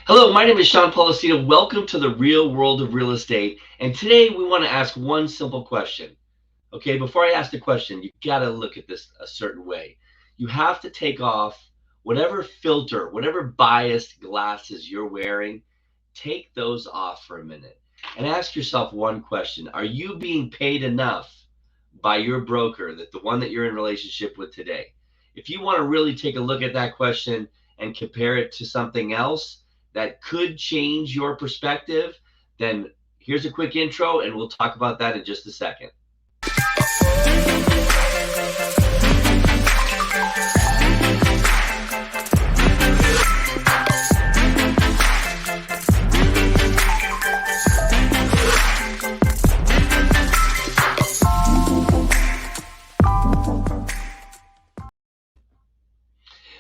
Hello, my name is Sean Polosito. Welcome to the real world of real estate. And today we want to ask one simple question. Okay, before I ask the question, you got to look at this a certain way. You have to take off whatever filter, whatever biased glasses you're wearing, take those off for a minute and ask yourself one question. Are you being paid enough by your broker, that the one that you're in relationship with today? If you want to really take a look at that question and compare it to something else that could change your perspective, then here's a quick intro and we'll talk about that in just a second.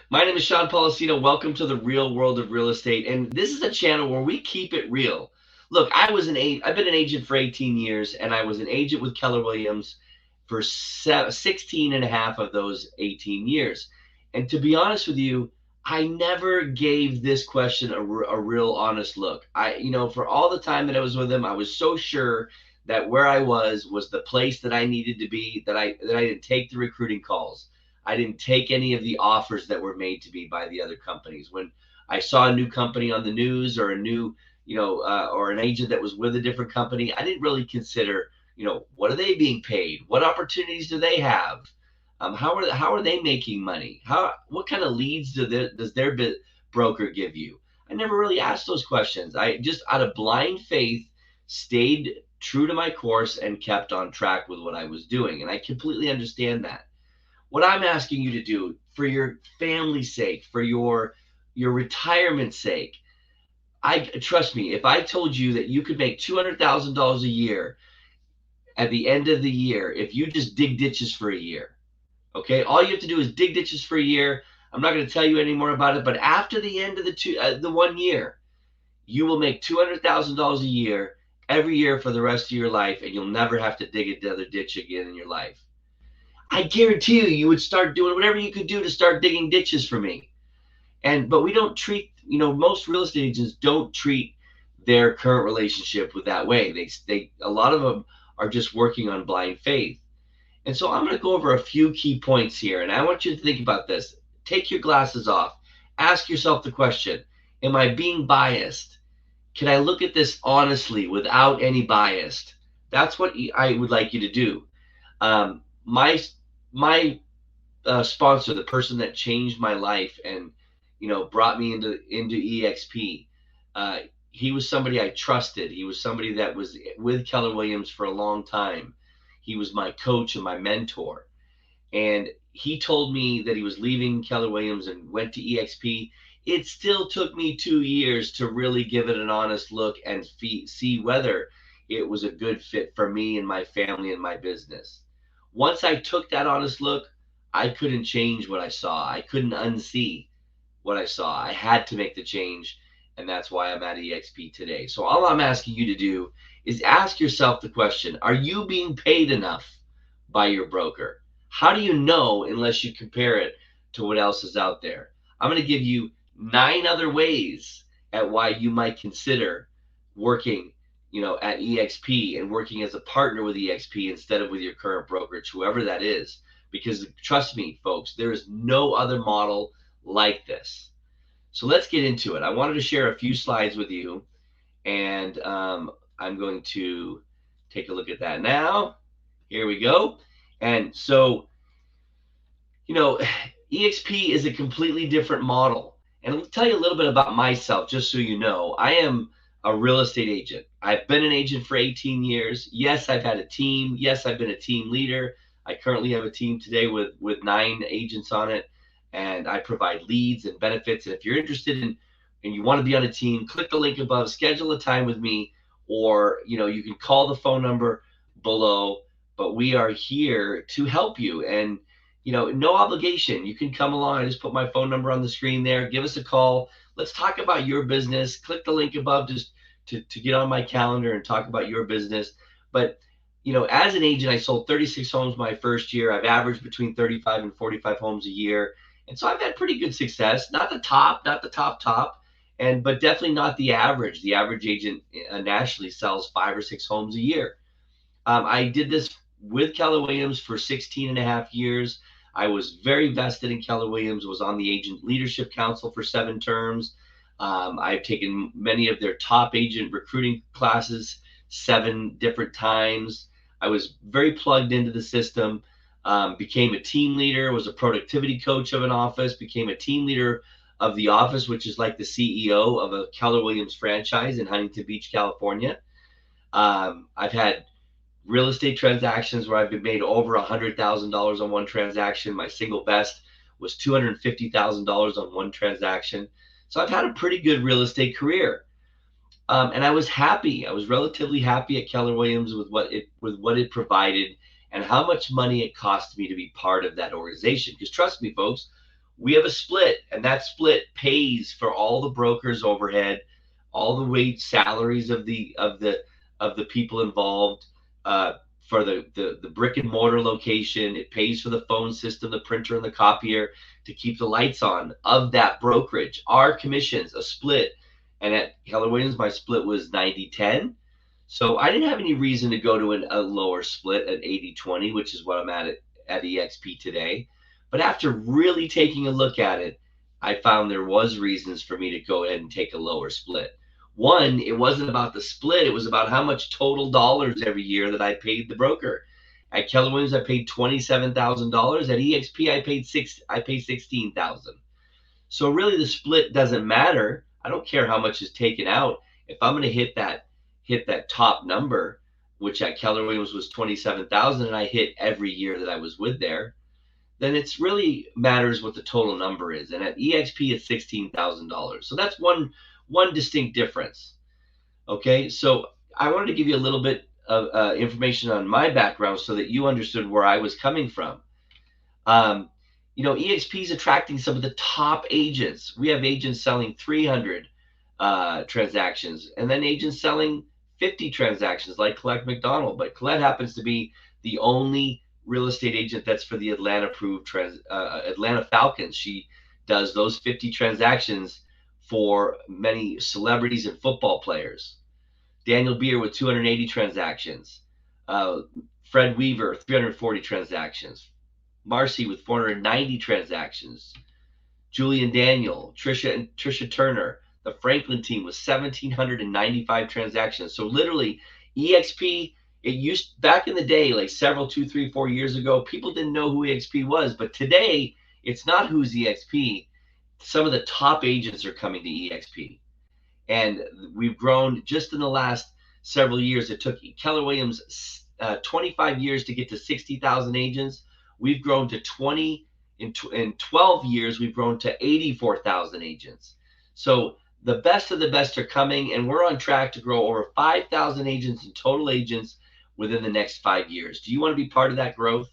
My name is Sean Polosito. Welcome to the real world of real estate. And this is a channel where we keep it real. Look, I've been an agent for 18 years, and I was an agent with Keller Williams for 16 and a half of those 18 years. And to be honest with you, I never gave this question a real honest look. For all the time that I was with him, I was so sure that where I was the place that I needed to be, that I didn't take the recruiting calls. I didn't take any of the offers that were made to me by the other companies. When I saw a new company on the news, or a new, or an agent that was with a different company, I didn't really consider, what are they being paid? What opportunities do they have? How are they making money? What kind of leads does their broker give you? I never really asked those questions. I just, out of blind faith, stayed true to my course and kept on track with what I was doing. And I completely understand that. What I'm asking you to do, for your family's sake, for your retirement sake, I trust me, if I told you that you could make $200,000 a year at the end of the year if you just dig ditches for a year. Okay, all you have to do is dig ditches for a year. I'm not going to tell you any more about it, but after the end of the 1 year, you will make $200,000 a year every year for the rest of your life, and you'll never have to dig another ditch again in your life. I guarantee you would start doing whatever you could do to start digging ditches for me. But we don't treat, most real estate agents don't treat their current relationship with that way. A lot of them are just working on blind faith. And so I'm going to go over a few key points here, and I want you to think about this. Take your glasses off. Ask yourself the question, am I being biased? Can I look at this honestly without any bias? That's what I would like you to do. My sponsor, the person that changed my life and brought me into EXP, he was somebody I trusted. He was somebody that was with Keller Williams for a long time. He was my coach and my mentor. And he told me that he was leaving Keller Williams and went to EXP. It still took me 2 years to really give it an honest look and see whether it was a good fit for me and my family and my business. Once I took that honest look, I couldn't change what I saw. I couldn't unsee what I saw. I had to make the change, and that's why I'm at EXP today. So all I'm asking you to do is ask yourself the question, are you being paid enough by your broker? How do you know unless you compare it to what else is out there? I'm going to give you 9 other ways at why you might consider working at EXP and working as a partner with EXP instead of with your current brokerage, whoever that is. Because trust me, folks, there is no other model like this. So let's get into it. I wanted to share a few slides with you, and I'm going to take a look at that now. Here we go. And so, EXP is a completely different model. And I'll tell you a little bit about myself, just so you know. I am a real estate agent. I've been an agent for 18 years. Yes, I've had a team. Yes, I've been a team leader. I currently have a team today with 9 agents on it, and I provide leads and benefits. And if you're interested in and you want to be on a team, click the link above, schedule a time with me, or you can call the phone number below. But we are here to help you, and no obligation. You can come along. I just put my phone number on the screen there. Give us a call. Let's talk about your business. Click the link above just to get on my calendar and talk about your business. But as an agent, I sold 36 homes my first year. I've averaged between 35 and 45 homes a year. And so I've had pretty good success, not the top. but definitely not the average. The average agent nationally sells 5 or 6 homes a year. I did this with Keller Williams for 16 and a half years. I was very vested in Keller Williams, was on the Agent Leadership Council for 7 terms. I've taken many of their top agent recruiting classes 7 different times. I was very plugged into the system, became a team leader, was a productivity coach of an office, became a team leader of the office, which is like the CEO of a Keller Williams franchise in Huntington Beach, California. I've had real estate transactions where I've made over $100,000 on one transaction. My single best was $250,000 on one transaction. So I've had a pretty good real estate career. And I was happy. I was relatively happy at Keller Williams with what it provided and how much money it cost me to be part of that organization. Because trust me, folks, we have a split, and that split pays for all the brokers' overhead, all the wage salaries of the people involved, for the brick and mortar location. It pays for the phone system, the printer, and the copier to keep the lights on of that brokerage. Our commissions, a split. And at Keller Williams, my split was 90-10. So I didn't have any reason to go to a lower split at 80-20, which is what I'm at EXP today. But after really taking a look at it, I found there was reasons for me to go ahead and take a lower split. One, it wasn't about the split. It was about how much total dollars every year that I paid the broker. At Keller Williams, I paid $27,000. At EXP, I paid $16,000. So really, the split doesn't matter. I don't care how much is taken out. If I'm going to hit that top number, which at Keller Williams was 27,000, and I hit every year that I was with there, then it's really matters what the total number is. And at EXP, it's $16,000. So that's one distinct difference. Okay, so I wanted to give you a little bit of information on my background so that you understood where I was coming from. EXP is attracting some of the top agents. We have agents selling 300 transactions, and then agents selling 50 transactions like Colette McDonald. But Colette happens to be the only real estate agent that's for the Atlanta-approved Atlanta Falcons. She does those 50 transactions for many celebrities and football players. Daniel Beer with 280 transactions. Fred Weaver, 340 transactions. Marcy with 490 transactions. Julian Daniel, Trisha Turner, the Franklin team with 1,795 transactions. So literally, EXP, it used back in the day, like several 2, 3, 4 years ago, people didn't know who EXP was. But today, it's not who's EXP. Some of the top agents are coming to EXP. And we've grown just in the last several years. It took Keller Williams 25 years to get to 60,000 agents. We've grown to 20 in 12 years. We've grown to 84,000 agents. So the best of the best are coming, and we're on track to grow over 5,000 agents in total agents within the next 5 years. Do you want to be part of that growth?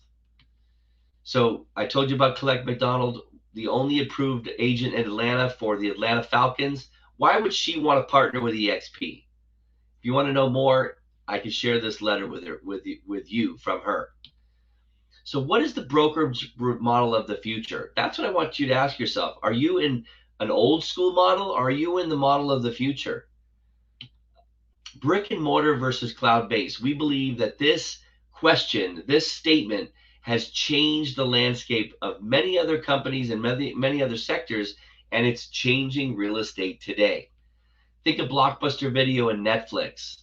So I told you about Colette McDonald, the only approved agent in Atlanta for the Atlanta Falcons. Why would she want to partner with EXP? If you want to know more, I can share this letter with you from her. So what is the brokerage model of the future? That's what I want you to ask yourself. Are you in an old school model, or are you in the model of the future? Brick and mortar versus cloud-based. We believe that this statement has changed the landscape of many other companies and many other sectors, and it's changing real estate today. Think of Blockbuster Video and Netflix.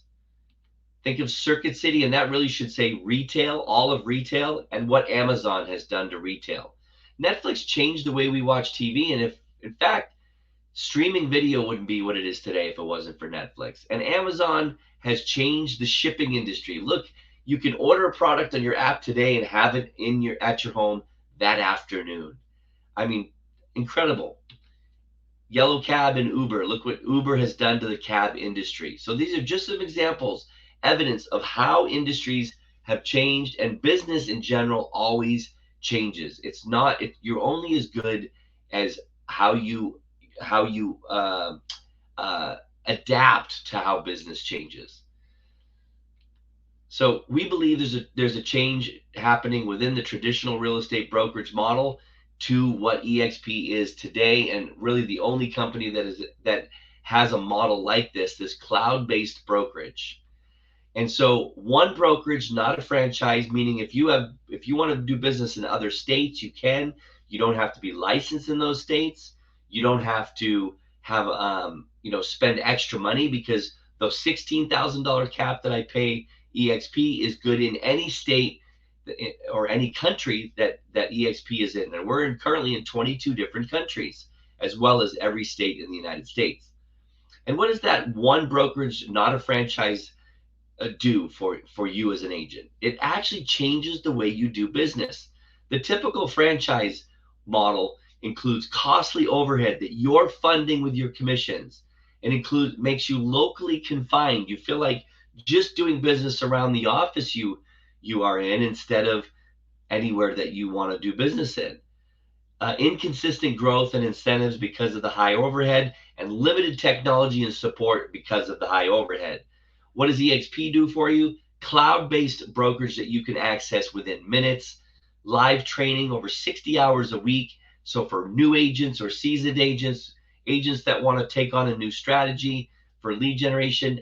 Think of Circuit City, and that really should say retail, all of retail, and what Amazon has done to retail. Netflix changed the way we watch TV, and if, in fact, streaming video wouldn't be what it is today if it wasn't for Netflix. And Amazon has changed the shipping industry. Look, you can order a product on your app today and have it at your home that afternoon. I mean, incredible. Yellow Cab and Uber. Look what Uber has done to the cab industry. So these are just some examples, evidence of how industries have changed, and business in general always changes. You're only as good as how you adapt to how business changes. So we believe there's a change happening within the traditional real estate brokerage model to what EXP is today, and really the only company that has a model like this cloud-based brokerage. And so one brokerage, not a franchise, meaning if you want to do business in other states, you can. You don't have to be licensed in those states. You don't have to have spend extra money, because the $16,000 cap that I pay EXP is good in any state or any country that EXP is in. And we're currently in 22 different countries, as well as every state in the United States. And what does that one brokerage, not a franchise, do for you as an agent? It actually changes the way you do business. The typical franchise model includes costly overhead that you're funding with your commissions. It makes you locally confined. You feel like just doing business around the office you are in, instead of anywhere that you want to do business in. Inconsistent growth and incentives because of the high overhead, and limited technology and support because of the high overhead. What does EXP do for you? Cloud-based brokerage that you can access within minutes, live training over 60 hours a week. So for new agents or seasoned agents, agents that want to take on a new strategy for lead generation,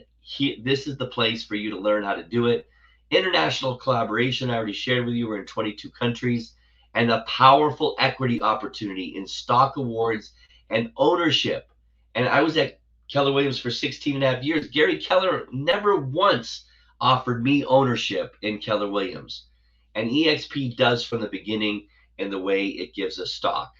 this is the place for you to learn how to do it. International collaboration, I already shared with you, we're in 22 countries. And a powerful equity opportunity in stock awards and ownership. And I was at Keller Williams for 16 and a half years. Gary Keller never once offered me ownership in Keller Williams. And EXP does from the beginning, in the way it gives us stock.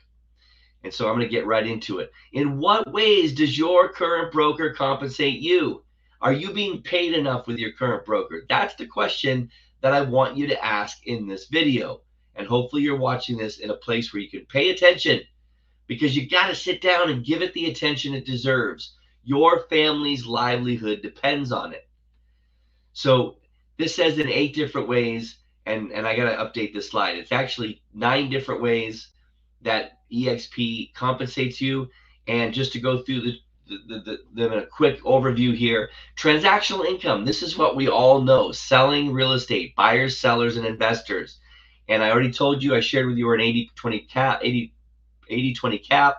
And so I'm going to get right into it. In what ways does your current broker compensate you? Are you being paid enough with your current broker? That's the question that I want you to ask in this video. And hopefully you're watching this in a place where you can pay attention, because you got to sit down and give it the attention it deserves. Your family's livelihood depends on it. So this says in 8 different ways, and I got to update this slide. It's actually 9 different ways that EXP compensates you. And just to go through the quick overview here, transactional income. This is what we all know: selling real estate, buyers, sellers, and investors. And I already told you, I shared with you, we're an 80-20 cap, 80-20 cap.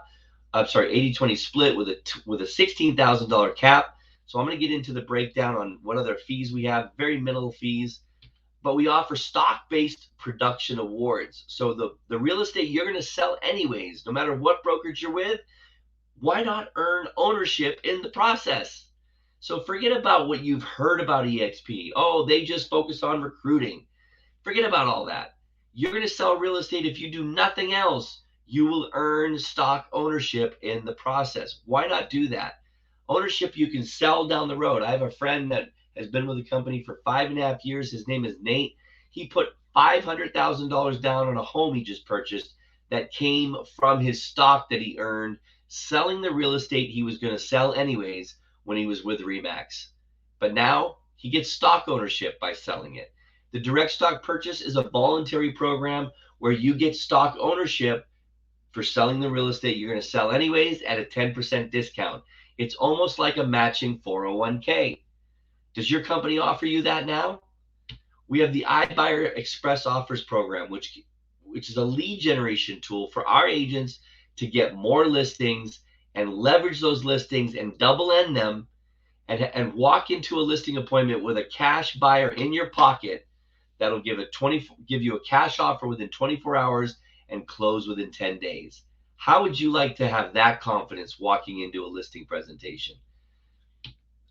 I'm sorry, 80-20 split with a $16,000 cap. So I'm going to get into the breakdown on what other fees we have. Very minimal fees, but we offer stock-based production awards. So the real estate you're going to sell anyways, no matter what brokerage you're with, why not earn ownership in the process? So forget about what you've heard about EXP. Oh, they just focus on recruiting. Forget about all that. You're going to sell real estate. If you do nothing else, you will earn stock ownership in the process. Why not do that? Ownership you can sell down the road. I have a friend that has been with the company for 5.5 years. His name is Nate. He put $500,000 down on a home he just purchased that came from his stock that he earned selling the real estate he was going to sell anyways when he was with Remax. But now he gets stock ownership by selling it. The direct stock purchase is a voluntary program where you get stock ownership for selling the real estate you're going to sell anyways at a 10% discount. It's almost like a matching 401k. Does your company offer you that now? We have the iBuyer Express Offers program, which is a lead generation tool for our agents to get more listings and leverage those listings and double end them, and walk into a listing appointment with a cash buyer in your pocket that'll give you a cash offer within 24 hours and close within 10 days. How would you like to have that confidence walking into a listing presentation?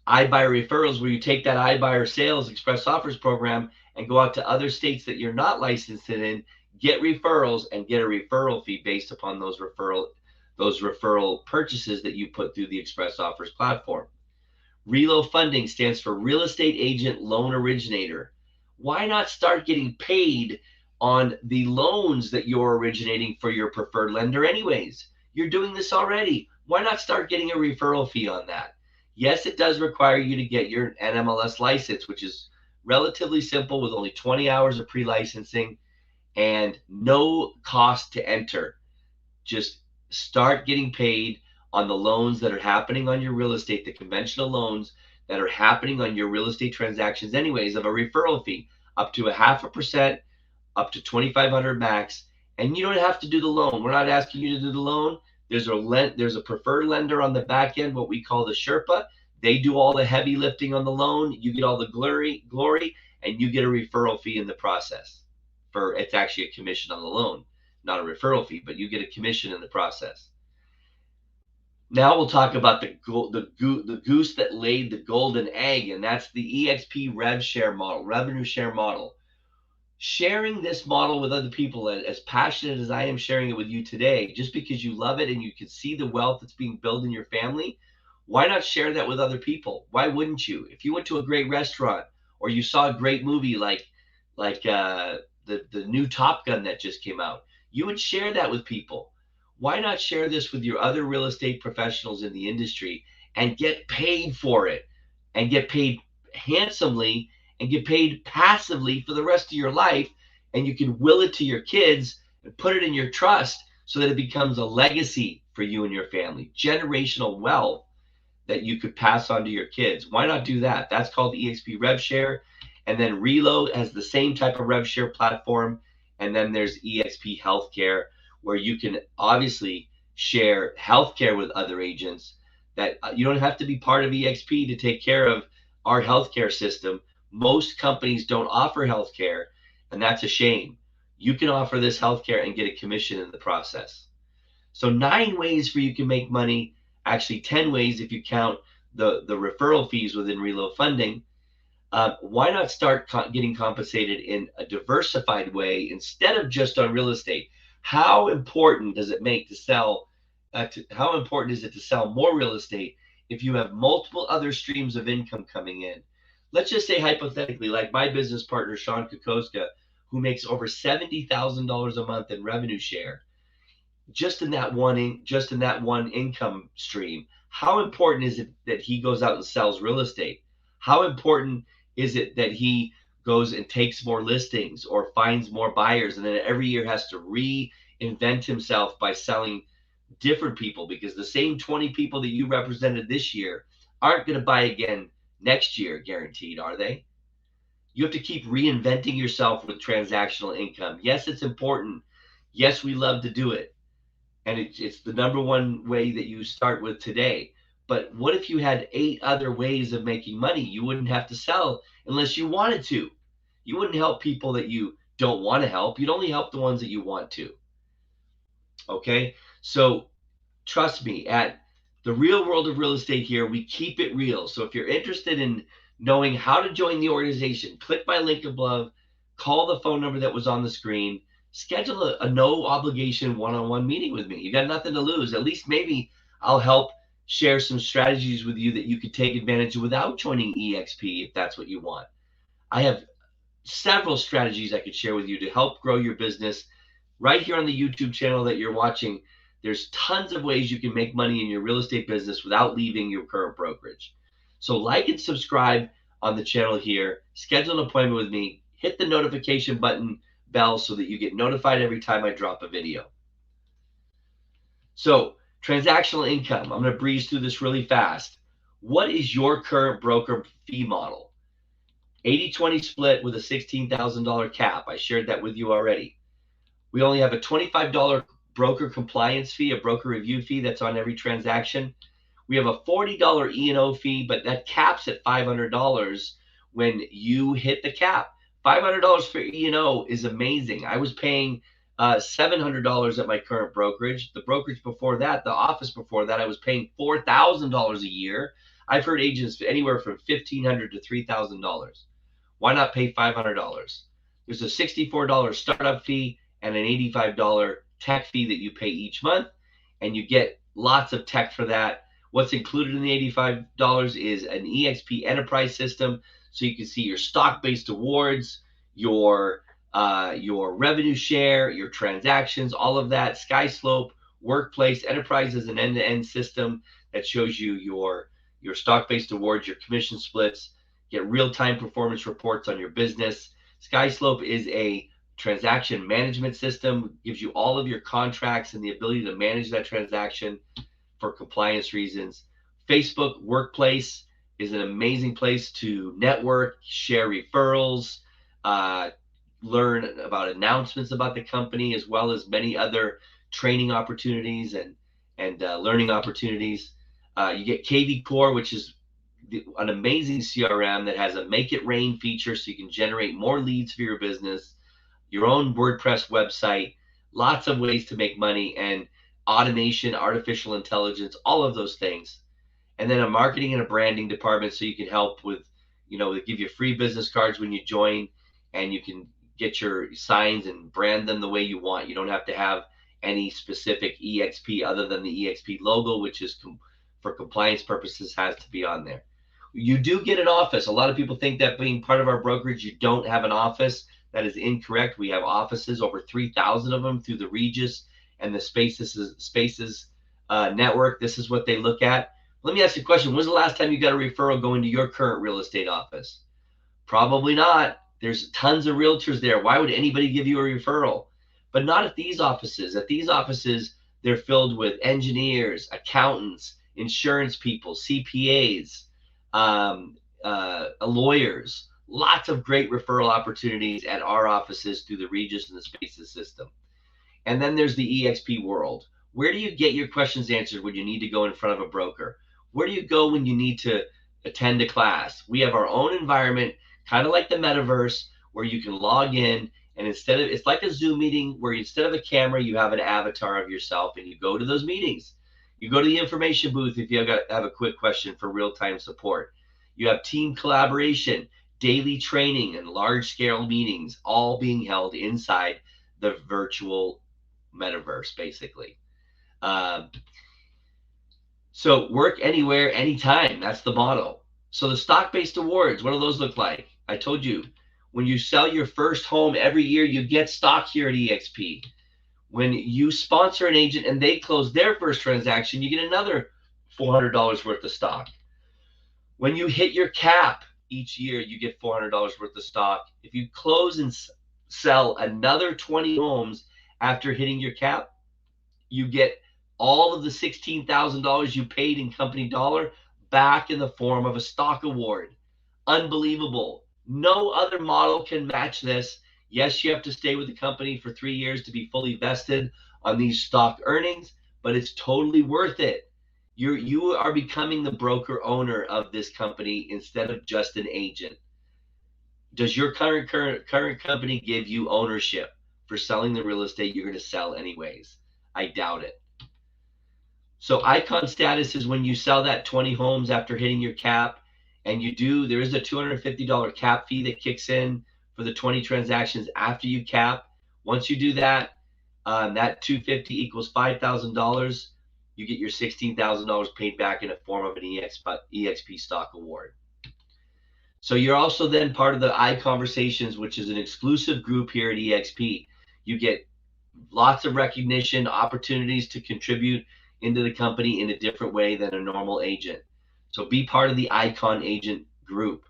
iBuyer referrals, where you take that iBuyer sales express offers program and go out to other states that you're not licensed in, get referrals, and get a referral fee based upon those referral purchases that you put through the express offers platform. RELO funding stands for Real Estate Agent Loan Originator. Why not start getting paid on the loans that you're originating for your preferred lender anyways? You're doing this already. Why not start getting a referral fee on that? Yes, it does require you to get your NMLS license, which is relatively simple with only 20 hours of pre-licensing and no cost to enter. Just start getting paid on the loans that are happening on your real estate, the conventional loans that are happening on your real estate transactions anyways, of a referral fee up to 0.5%, up to $2,500 max. And you don't have to do the loan. We're not asking you to do the loan. There's a preferred lender on the back end, what we call the Sherpa. They do all the heavy lifting on the loan. You get all the glory, and you get a referral fee in the process. It's actually a commission on the loan, not a referral fee, but you get a commission in the process. Now we'll talk about the goose that laid the golden egg, and that's the Exp Rev Share model, revenue share model. Sharing this model with other people, as passionate as I am sharing it with you today, just because you love it and you can see the wealth that's being built in your family, why not share that with other people? Why wouldn't you? If you went to a great restaurant or you saw a great movie like the new Top Gun that just came out, you would share that with people. Why not share this with your other real estate professionals in the industry and get paid for it, and get paid handsomely, and get paid passively for the rest of your life, and you can will it to your kids and put it in your trust so that it becomes a legacy for you and your family, generational wealth that you could pass on to your kids. Why not do that? That's called Exp Rev Share. And then Reload has the same type of Rev Share platform. And then there's Exp Healthcare, where you can obviously share healthcare with other agents. That you don't have to be part of Exp to take care of our healthcare system. Most companies don't offer healthcare, and that's a shame. You can offer this healthcare and get a commission in the process. So 9 ways for you can make money, actually 10 ways if you count the referral fees within Reload Funding. Why not start getting compensated in a diversified way instead of just on real estate? How important does it make to sell? How important is it to sell more real estate if you have multiple other streams of income coming in? Let's just say hypothetically, like my business partner, Sean Kokoska, who makes over $70,000 a month in revenue share, just in that one income stream. How important is it that he goes out and sells real estate? How important is it that he goes and takes more listings or finds more buyers, and then every year has to reinvent himself by selling different people, because the same 20 people that you represented this year aren't going to buy again next year, guaranteed, are they? You have to keep reinventing yourself with transactional income. Yes, it's important. Yes, we love to do it. And it's the number one way that you start with today. But what if you had 8 other ways of making money? You wouldn't have to sell unless you wanted to. You wouldn't help people that you don't want to help. You'd only help the ones that you want to. Okay? So trust me, at the Real World of Real Estate here, we keep it real. So if you're interested in knowing how to join the organization, click my link above, call the phone number that was on the screen, schedule a no obligation one-on-one meeting with me. You got nothing to lose. At least maybe I'll help share some strategies with you that you could take advantage of without joining Exp if that's what you want. I have several strategies I could share with you to help grow your business right here on the YouTube channel that you're watching. There's tons of ways you can make money in your real estate business without leaving your current brokerage. So like and subscribe on the channel here, schedule an appointment with me, hit the notification bell so that you get notified every time I drop a video. So transactional income, I'm going to breeze through this really fast. What is your current broker fee model? 80-20 split with a $16,000 cap. I shared that with you already. We only have a $25 broker compliance fee, a broker review fee that's on every transaction. We have a $40 E&O fee, but that caps at $500 when you hit the cap. $500 for E&O is amazing. I was paying $700 at my current brokerage. The brokerage before that, the office before that, I was paying $4,000 a year. I've heard agents anywhere from $1,500 to $3,000. Why not pay $500? There's a $64 startup fee and an $85 tech fee that you pay each month, and you get lots of tech for that. What's included in the $85 is an Exp enterprise system, so you can see your stock-based awards, your revenue share, your transactions, all of that. SkySlope, Workplace, Enterprise is an end-to-end system that shows you your stock-based awards, your commission splits, get real-time performance reports on your business. SkySlope is a transaction management system, gives you all of your contracts and the ability to manage that transaction for compliance reasons. Facebook Workplace is an amazing place to network, share referrals, learn about announcements about the company, as well as many other training opportunities and learning opportunities. You get KV Core, which is an amazing CRM that has a make it rain feature so you can generate more leads for your business, your own WordPress website, lots of ways to make money, and automation, artificial intelligence, all of those things. And then a marketing and a branding department so you can help with, give you free business cards when you join, and you can get your signs and brand them the way you want. You don't have to have any specific EXP other than the EXP logo, which is for compliance purposes has to be on there. You do get an office. A lot of people think that being part of our brokerage, you don't have an office. That is incorrect. We have offices, over 3,000 of them through the Regis and the Spaces network. This is what they look at. Let me ask you a question. When was the last time you got a referral going to your current real estate office? Probably not. There's tons of realtors there. Why would anybody give you a referral? But not at these offices. At these offices, they're filled with engineers, accountants, insurance people, CPAs, lawyers. Lots of great referral opportunities at our offices through the Regis and the Spaces system. And then there's the EXP world. Where do you get your questions answered when you need to go in front of a broker? Where do you go when you need to attend a class? We have our own environment, kind of like the metaverse, where you can log in, and it's like a Zoom meeting where instead of a camera, you have an avatar of yourself, and you go to those meetings. You go to the information booth if you have a quick question for real-time support. You have team collaboration, daily training, and large-scale meetings, all being held inside the virtual metaverse, basically. So work anywhere, anytime. That's the motto. So the stock-based awards, what do those look like? I told you, when you sell your first home every year, you get stock here at EXP. When you sponsor an agent and they close their first transaction, you get another $400 worth of stock. When you hit your cap each year, you get $400 worth of stock. If you close and sell another 20 homes after hitting your cap, you get all of the $16,000 you paid in company dollar back in the form of a stock award. Unbelievable. No other model can match this. Yes, you have to stay with the company for 3 years to be fully vested on these stock earnings, but it's totally worth it. You are becoming the broker owner of this company instead of just an agent. Does your current company give you ownership for selling the real estate you're going to sell anyways? I doubt it. So icon status is when you sell that 20 homes after hitting your cap, and there is a $250 cap fee that kicks in for the 20 transactions after you cap. Once you do that, that $250 equals $5,000. You get your $16,000 paid back in the form of an EXP stock award. So you're also then part of the iConversations, which is an exclusive group here at EXP. You get lots of recognition, opportunities to contribute into the company in a different way than a normal agent. So be part of the Icon Agent group.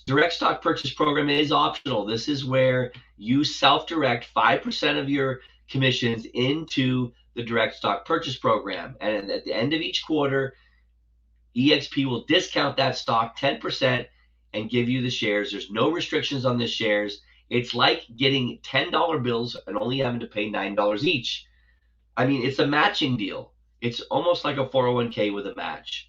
Direct stock purchase program is optional. This is where you self-direct 5% of your commissions into the direct stock purchase program. And at the end of each quarter, EXP will discount that stock 10% and give you the shares. There's no restrictions on the shares. It's like getting $10 bills and only having to pay $9 each. I mean, it's a matching deal. It's almost like a 401k with a match.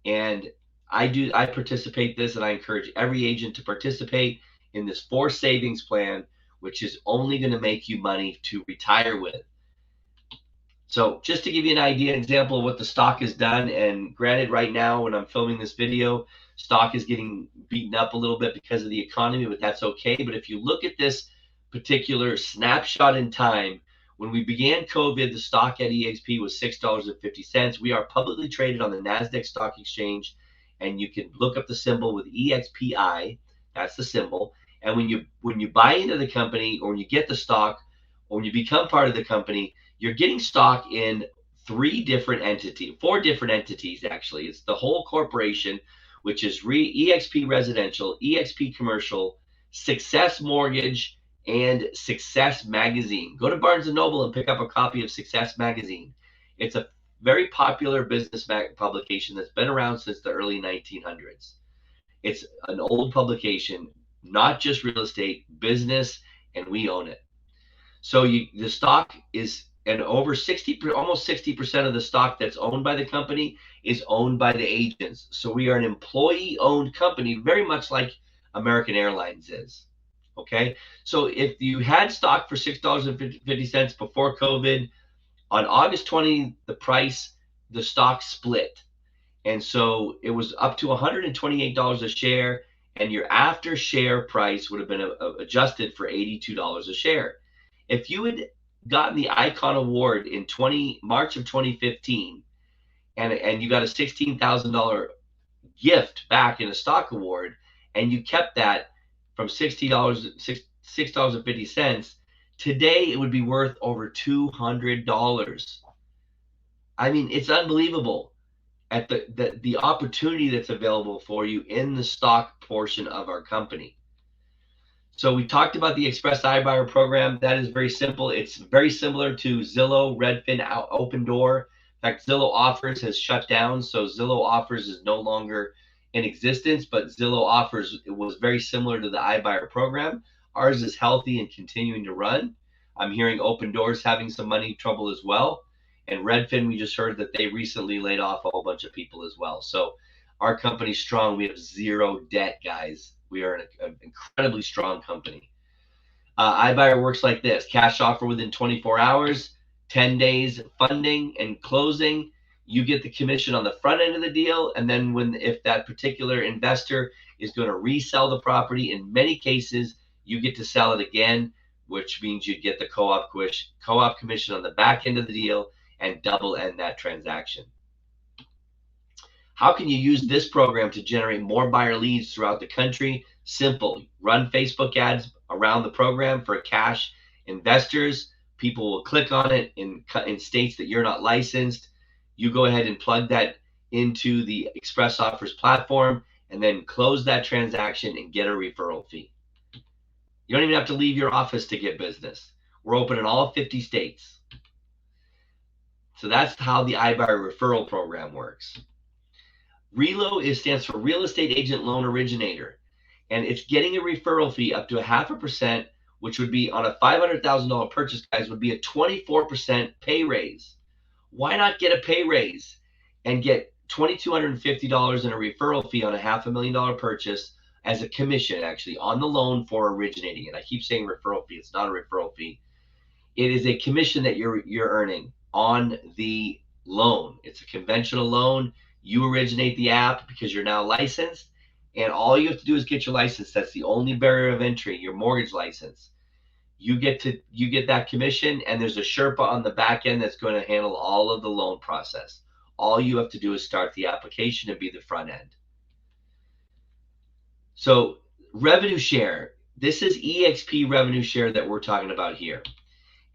And I participate this, and I encourage every agent to participate in this forced savings plan, which is only going to make you money to retire with. So just to give you an idea, an example of what the stock has done, and granted right now when I'm filming this video, stock is getting beaten up a little bit because of the economy, but that's okay. But if you look at this particular snapshot in time, when we began COVID, the stock at EXP was $6.50. We are publicly traded on the NASDAQ Stock Exchange, and you can look up the symbol with EXPI. That's the symbol. And when you buy into the company, or when you get the stock, or when you become part of the company, you're getting stock in four different entities, actually. It's the whole corporation, which is EXP Residential, EXP Commercial, Success Mortgage, and Success Magazine. Go to Barnes & Noble and pick up a copy of Success Magazine. It's a very popular business publication that's been around since the early 1900s. It's an old publication, not just real estate, business, and we own it. So the stock is, and over 60, almost 60% of the stock that's owned by the company is owned by the agents. So we are an employee-owned company, very much like American Airlines is. Okay, so if you had stock for $6.50 before COVID, on August 20, the stock split. And so it was up to $128 a share, and your after share price would have been adjusted for $82 a share. If you had gotten the Icon Award in March of 2015, and you got a $16,000 gift back in a stock award, and you kept that from $6.50, today it would be worth over $200. I mean, it's unbelievable at the opportunity that's available for you in the stock portion of our company. So we talked about the Express iBuyer program. That is very simple. It's very similar to Zillow, Redfin, Open Door. In fact, Zillow Offers has shut down, so Zillow Offers is no longer in existence, but Zillow Offers was very similar to the iBuyer program. Ours is healthy and continuing to run. I'm hearing Open Doors having some money trouble as well. And Redfin, we just heard that they recently laid off a whole bunch of people as well. So our company's strong. We have zero debt, guys. We are an incredibly strong company. iBuyer works like this: cash offer within 24 hours, 10 days funding and closing. You get the commission on the front end of the deal, and then if that particular investor is going to resell the property, in many cases you get to sell it again, which means you get the co-op commission on the back end of the deal and double end that transaction. How can you use this program to generate more buyer leads throughout the country? Simple. Run Facebook ads around the program for cash investors. People will click on it in states that you're not licensed. You go ahead and plug that into the Express Offers platform and then close that transaction and get a referral fee. You don't even have to leave your office to get business. We're open in all 50 states. So that's how the iBuyer referral program works. RELO stands for Real Estate Agent Loan Originator, and it's getting a referral fee up to 0.5%, which would be on a $500,000 purchase, guys, would be a 24% pay raise. Why not get a pay raise and get $2,250 in a referral fee on a $500,000 purchase as a commission, actually, on the loan for originating it? I keep saying referral fee. It's not a referral fee. It is a commission that you're earning on the loan. It's a conventional loan. You originate the app because you're now licensed, and all you have to do is get your license. That's the only barrier of entry, your mortgage license. You get that commission, and there's a Sherpa on the back end that's going to handle all of the loan process. All you have to do is start the application and be the front end. So revenue share, this is Exp Revenue Share that we're talking about here.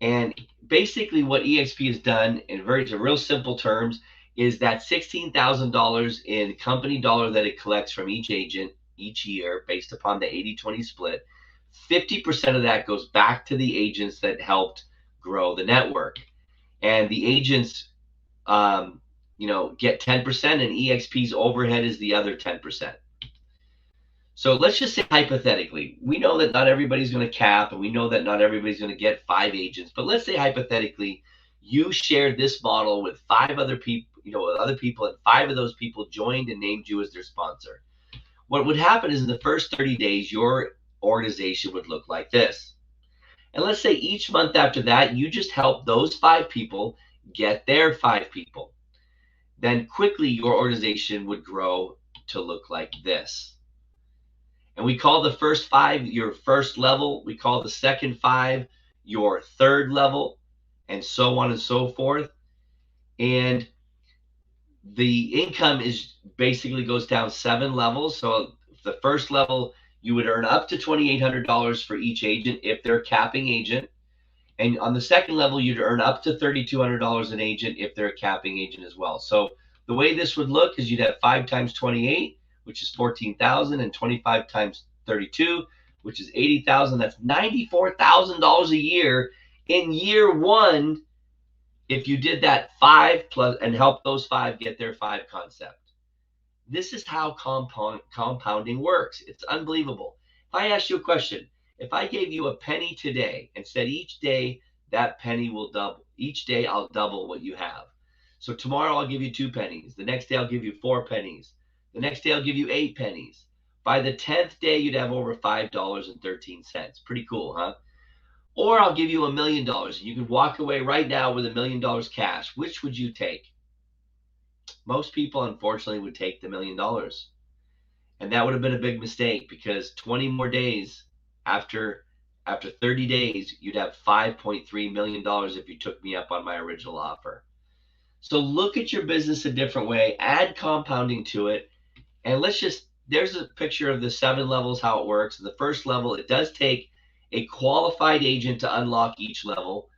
And basically what Exp has done in real simple terms is that $16,000 in company dollar that it collects from each agent each year based upon the 80-20 split, 50% of that goes back to the agents that helped grow the network. And the agents get 10%, and Exp's overhead is the other 10%. So let's just say hypothetically, we know that not everybody's going to cap, and we know that not everybody's going to get 5 agents, but let's say hypothetically you shared this model with 5 other people, and 5 of those people joined and named you as their sponsor. What would happen is in the first 30 days, your organization would look like this. And let's say each month after that, you just help those 5 people get their 5 people. Then quickly your organization would grow to look like this. And we call the first 5 your first level. We call the second 5 your third level, and so on and so forth. And the income basically goes down 7 levels. So the first level, you would earn up to $2,800 for each agent if they're a capping agent. And on the second level, you'd earn up to $3,200 an agent if they're a capping agent as well. So the way this would look is you'd have 5 times 28, which is 14,000, and 25 times 32, which is 80,000. That's $94,000 a year in year 1 if you did that 5 plus and help those 5 get their 5 concept. This is how compounding works. It's unbelievable. If I asked you a question, if I gave you a penny today and said each day that penny will double. Each day I'll double what you have. So tomorrow I'll give you 2 pennies. The next day I'll give you 4 pennies. The next day I'll give you 8 pennies. By the 10th day, you'd have over $5.13. Pretty cool, huh? Or I'll give you $1 million. You can walk away right now with $1 million cash. Which would you take? Most people, unfortunately, would take the $1 million. And that would have been a big mistake, because 20 more days after 30 days, you'd have $5.3 million if you took me up on my original offer. So look at your business a different way, add compounding to it, and there's a picture of the 7 levels, how it works. In the first level, it does take a qualified agent to unlock each level.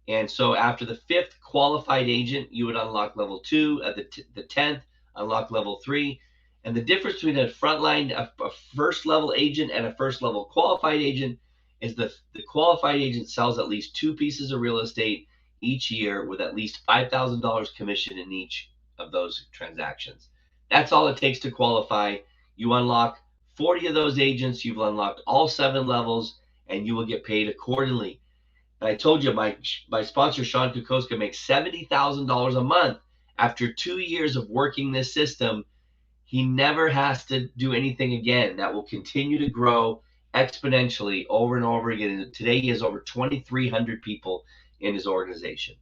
And so after the 5th qualified agent, you would unlock level 2. At the 10th, unlock level 3. And the difference between a frontline, a first level agent and a first level qualified agent is the qualified agent sells at least 2 pieces of real estate each year with at least $5,000 commission in each of those transactions. That's all it takes to qualify. You unlock 40 of those agents, you've unlocked all 7 levels, and you will get paid accordingly. And I told you, my sponsor, Sean Kukoska, makes $70,000 a month after 2 years of working this system. He never has to do anything again. That will continue to grow exponentially over and over again. And today, he has over 2,300 people in his organization.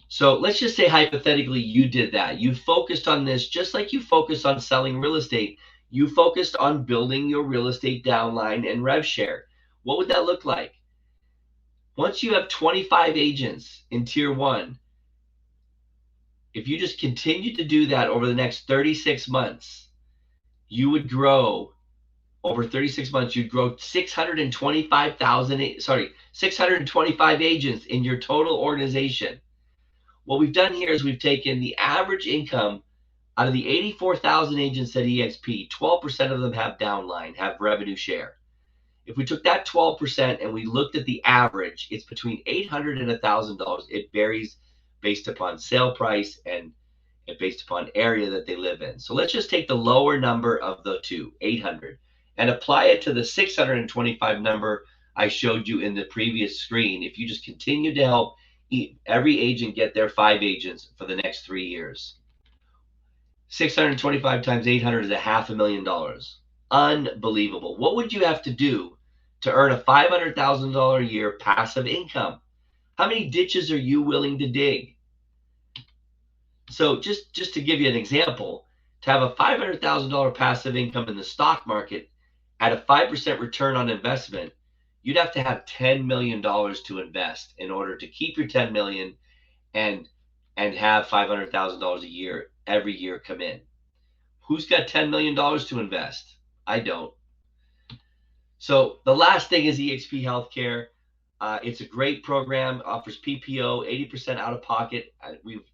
So let's just say hypothetically you did that. You focused on this just like you focused on selling real estate. You focused on building your real estate downline and rev share. What would that look like? Once you have 25 agents in tier 1, if you just continue to do that over the next 36 months, you would grow over 36 months, you'd grow 625 agents in your total organization. What we've done here is we've taken the average income out of the 84,000 agents at EXP. 12% of them have downline, have revenue share. If we took that 12% and we looked at the average, it's between $800 and $1,000. It varies based upon sale price and based upon area that they live in. So let's just take the lower number of the two, 800, and apply it to the 625 number I showed you in the previous screen. If you just continue to help every agent get their 5 agents for the next 3 years, 625 times 800 is $500,000. Unbelievable. What would you have to do to earn a $500,000 a year passive income? How many ditches are you willing to dig? So just to give you an example, to have a $500,000 passive income in the stock market at a 5% return on investment, you'd have to have $10 million to invest in order to keep your $10 million and have $500,000 a year every year come in. Who's got $10 million to invest? I don't. So the last thing is Exp Healthcare. It's a great program, offers PPO, 80% out of pocket. We've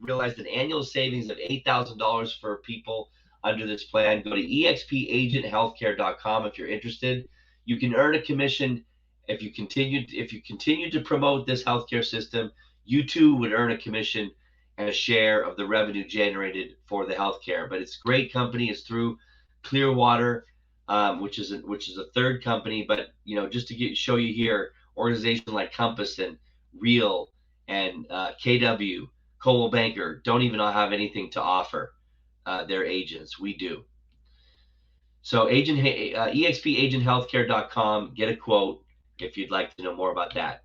realized an annual savings of $8,000 for people under this plan. Go to expagenthealthcare.com if you're interested. You can earn a commission if you continue to promote this healthcare system. You too would earn a commission and a share of the revenue generated for the healthcare. But it's a great company. It's through Clearwater, which is a third company. But just to show you here, organizations like Compass and Real and KW, Coldwell Banker don't even have anything to offer their agents. We do. So expagenthealthcare.com, get a quote if you'd like to know more about that.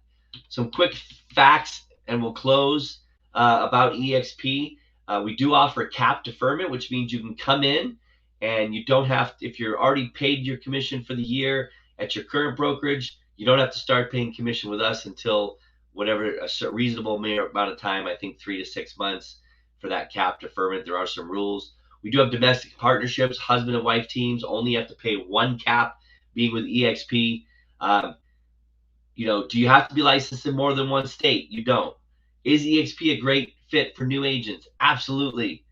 Some quick facts, and we'll close about EXP. We do offer cap deferment, which means you can come in and you don't have to, if you're already paid your commission for the year at your current brokerage, you don't have to start paying commission with us until whatever a reasonable amount of time, I think 3 to 6 months for that cap deferment. There are some rules. We do have domestic partnerships. Husband and wife teams only have to pay 1 cap being with EXP. Do you have to be licensed in more than 1 state? You don't. Is EXP a great fit for new agents? Absolutely.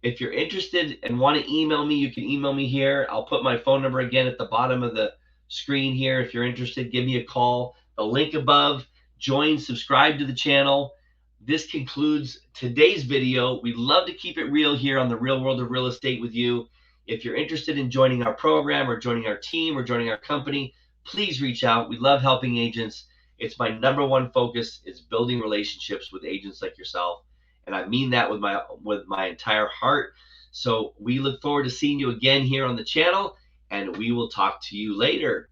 If you're interested and want to email me, you can email me here. I'll put my phone number again at the bottom of the screen here. If you're interested, give me a call. The link above. Join, subscribe to the channel. This concludes today's video. We love to keep it real here on the Real World of Real Estate with you. If you're interested in joining our program or joining our team or joining our company, please reach out. We love helping agents, It's my number one focus is building relationships with agents like yourself. And I mean that with my entire heart. So we look forward to seeing you again here on the channel, and we will talk to you later.